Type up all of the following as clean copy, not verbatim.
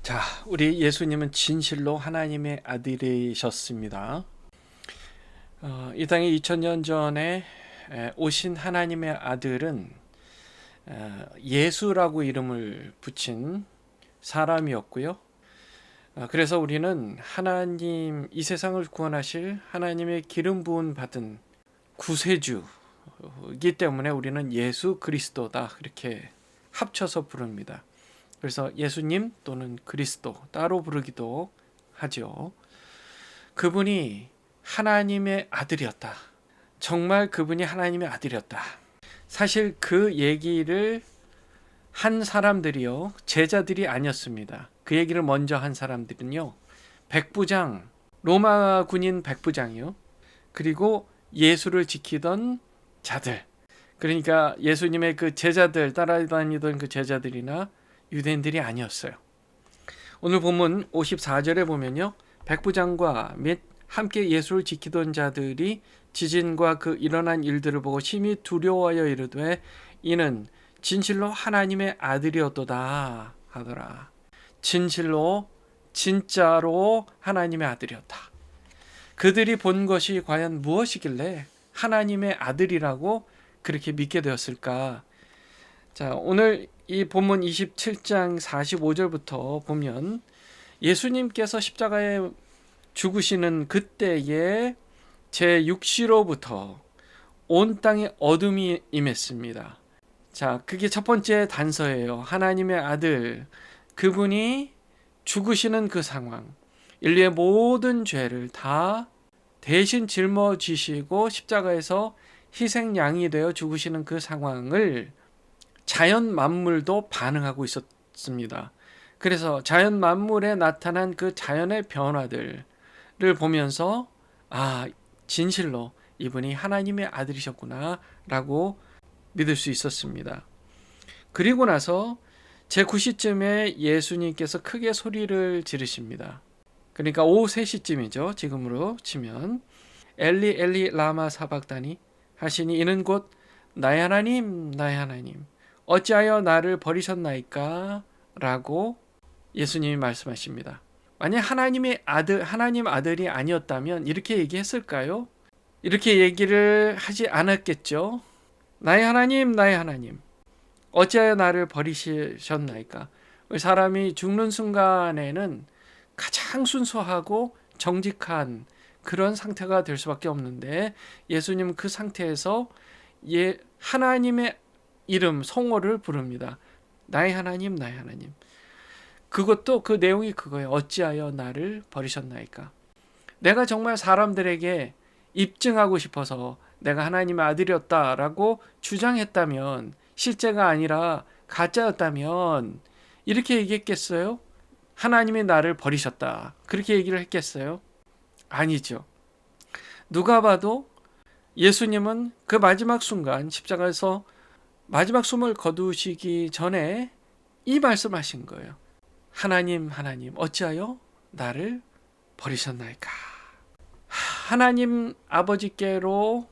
자, 우리 예수님은 진실로 하나님의 아들이셨습니다. 이 땅에 2000년 전에 오신 하나님의 아들은 예수라고 이름을 붙인 사람이었고요. 그래서 우리는 하나님, 이 세상을 구원하실 하나님의 기름 부음 받은 구세주이기 때문에 우리는 예수 그리스도다, 그렇게 합쳐서 부릅니다. 그래서 예수님 또는 그리스도 따로 부르기도 하죠. 그분이 하나님의 아들이었다. 정말 그분이 하나님의 아들이었다. 사실 그 얘기를 한 사람들이요, 제자들이 아니었습니다. 그 얘기를 먼저 한 사람들은요, 백부장, 로마 군인 백부장이요, 그리고 예수를 지키던 자들, 그러니까 예수님의 그 제자들, 따라다니던 그 제자들이나 유대인들이 아니었어요. 오늘 본문 54절에 보면요, 백부장과 및 함께 예수를 지키던 자들이 지진과 그 일어난 일들을 보고 심히 두려워하여 이르되 이는 진실로 하나님의 아들이었도다 하더라. 진짜로 하나님의 아들이었다. 그들이 본 것이 과연 무엇이길래 하나님의 아들이라고 그렇게 믿게 되었을까? 자, 오늘 이 본문 27장 45절부터 보면 예수님께서 십자가에 죽으시는 그때에 제6시로부터 온 땅에 어둠이 임했습니다. 자, 그게 첫 번째 단서예요. 하나님의 아들, 그분이 죽으시는 그 상황, 인류의 모든 죄를 다 대신 짊어지시고 십자가에서 희생양이 되어 죽으시는 그 상황을 자연 만물도 반응하고 있었습니다. 그래서 자연 만물에 나타난 그 자연의 변화들을 보면서 진실로 이분이 하나님의 아들이셨구나 라고 믿을 수 있었습니다. 그리고 나서 제9시쯤에 예수님께서 크게 소리를 지르십니다. 그러니까 오후 3시쯤이죠. 지금으로 치면 엘리 엘리 라마 사박다니 하시니 이는 곧 나의 하나님 나의 하나님 어찌하여 나를 버리셨나이까? 라고 예수님이 말씀하십니다. 만약 하나님 아들이 아니었다면 이렇게 얘기했을까요? 이렇게 얘기를 하지 않았겠죠. 나의 하나님 어찌하여 나를 버리셨나이까? 사람이 죽는 순간에는 가장 순수하고 정직한 그런 상태가 될 수밖에 없는데 예수님은 그 상태에서 하나님의 이름, 성호를 부릅니다. 나의 하나님 나의 하나님. 그것도 그 내용이 그거예요. 어찌하여 나를 버리셨나이까? 내가 정말 사람들에게 입증하고 싶어서 내가 하나님의 아들이었다라고 주장했다면, 실제가 아니라 가짜였다면 이렇게 얘기했겠어요? 하나님이 나를 버리셨다, 그렇게 얘기를 했겠어요? 아니죠. 누가 봐도 예수님은 그 마지막 순간 십자가에서 마지막 숨을 거두시기 전에 이 말씀하신 거예요. 하나님 어찌하여 나를 버리셨나이까? 하나님 아버지께로부터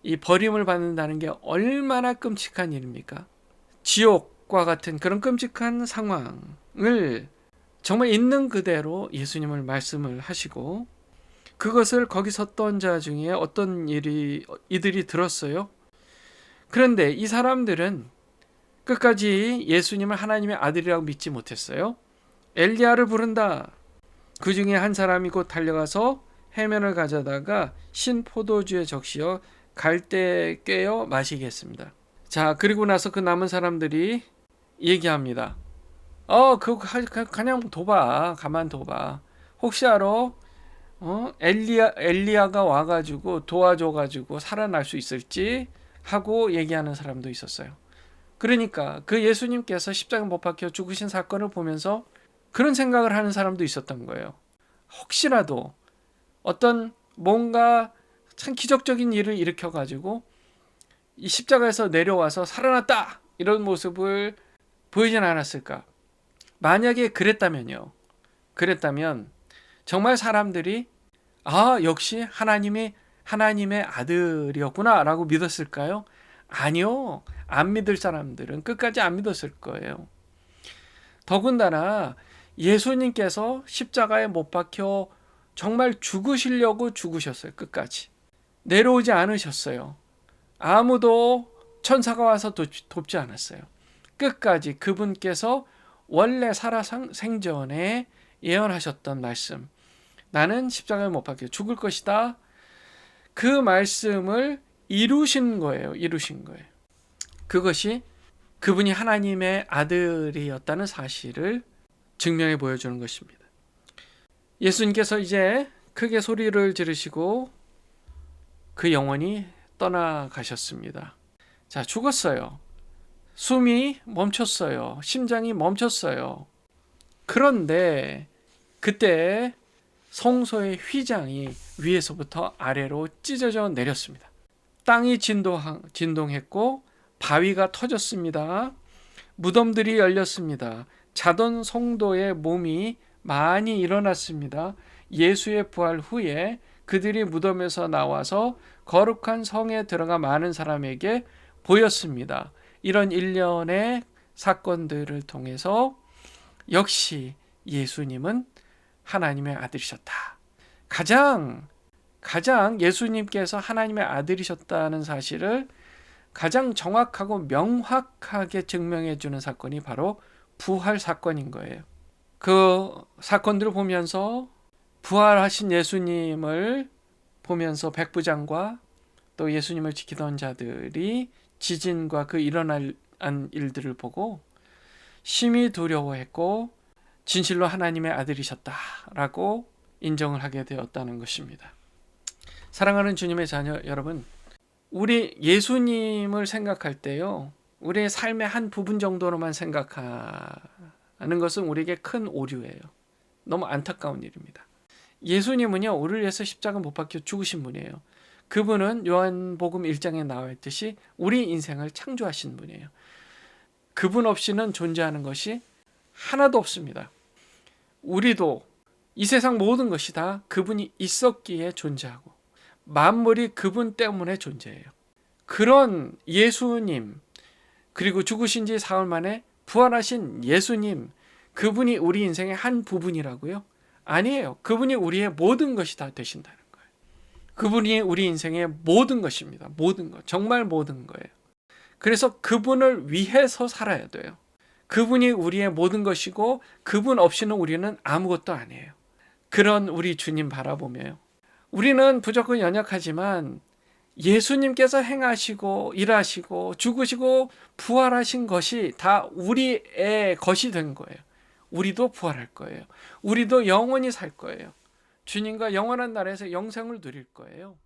이 버림을 받는다는 게 얼마나 끔찍한 일입니까? 지옥과 같은 그런 끔찍한 상황을 정말 있는 그대로 예수님을 말씀을 하시고, 그것을 거기 섰던 자 중에 어떤 이들이 들었어요. 그런데 이 사람들은 끝까지 예수님을 하나님의 아들이라고 믿지 못했어요. 엘리야를 부른다. 그 중에 한 사람이 곧 달려가서 해면을 가져다가 신 포도주에 적시어 갈대 꿰어 마시겠습니다. 자, 그리고 나서 그 남은 사람들이 얘기합니다. 그거 그냥 둬봐. 가만 둬봐. 혹시 알아? 엘리야가 와가지고 도와줘가지고 살아날 수 있을지 하고 얘기하는 사람도 있었어요. 그러니까 그 예수님께서 십자가에 못 박혀 죽으신 사건을 보면서 그런 생각을 하는 사람도 있었던 거예요. 혹시라도 어떤 뭔가 참 기적적인 일을 일으켜가지고 이 십자가에서 내려와서 살아났다, 이런 모습을 보이진 않았을까? 만약에 그랬다면 정말 사람들이 역시 하나님의 아들이었구나 라고 믿었을까요? 아니요. 안 믿을 사람들은 끝까지 안 믿었을 거예요. 더군다나 예수님께서 십자가에 못 박혀 정말 죽으시려고 죽으셨어요. 끝까지. 내려오지 않으셨어요. 아무도 천사가 와서 돕지 않았어요. 끝까지 그분께서 원래 살아생전에 예언하셨던 말씀, 나는 십자가에 못 박혀 죽을 것이다, 그 말씀을 이루신 거예요. 이루신 거예요. 그것이 그분이 하나님의 아들이었다는 사실을 증명해 보여주는 것입니다. 예수님께서 이제 크게 소리를 지르시고 그 영혼이 떠나가셨습니다. 자, 죽었어요. 숨이 멈췄어요. 심장이 멈췄어요. 그런데 그때 성소의 휘장이 위에서부터 아래로 찢어져 내렸습니다. 땅이 진동했고 바위가 터졌습니다. 무덤들이 열렸습니다. 자던 성도의 몸이 많이 일어났습니다. 예수의 부활 후에 그들이 무덤에서 나와서 거룩한 성에 들어가 많은 사람에게 보였습니다. 이런 일련의 사건들을 통해서 역시 예수님은 하나님의 아들이셨다. 가장 예수님께서 하나님의 아들이셨다는 사실을 가장 정확하고 명확하게 증명해 주는 사건이 바로 부활 사건인 거예요. 그 사건들을 보면서 부활하신 예수님을 보면서 백부장과 또 예수님을 지키던 자들이 지진과 그 일어날 일들을 보고 심히 두려워했고 진실로 하나님의 아들이셨다라고 인정을 하게 되었다는 것입니다. 사랑하는 주님의 자녀 여러분, 우리 예수님을 생각할 때요, 우리의 삶의 한 부분 정도로만 생각하는 것은 우리에게 큰 오류예요. 너무 안타까운 일입니다. 예수님은요, 우리를 위해서 십자가 못 박혀 죽으신 분이에요. 그분은 요한복음 1장에 나와 있듯이 우리 인생을 창조하신 분이에요. 그분 없이는 존재하는 것이 하나도 없습니다. 우리도 이 세상 모든 것이 다 그분이 있었기에 존재하고 만물이 그분 때문에 존재해요. 그런 예수님, 그리고 죽으신 지 사흘 만에 부활하신 예수님, 그분이 우리 인생의 한 부분이라고요? 아니에요. 그분이 우리의 모든 것이 다 되신다는 거예요. 그분이 우리 인생의 모든 것입니다. 모든 것, 정말 모든 거예요. 그래서 그분을 위해서 살아야 돼요. 그분이 우리의 모든 것이고 그분 없이는 우리는 아무것도 아니에요. 그런 우리 주님 바라보며요, 우리는 부족한 연약하지만 예수님께서 행하시고 일하시고 죽으시고 부활하신 것이 다 우리의 것이 된 거예요. 우리도 부활할 거예요. 우리도 영원히 살 거예요. 주님과 영원한 나라에서 영생을 누릴 거예요.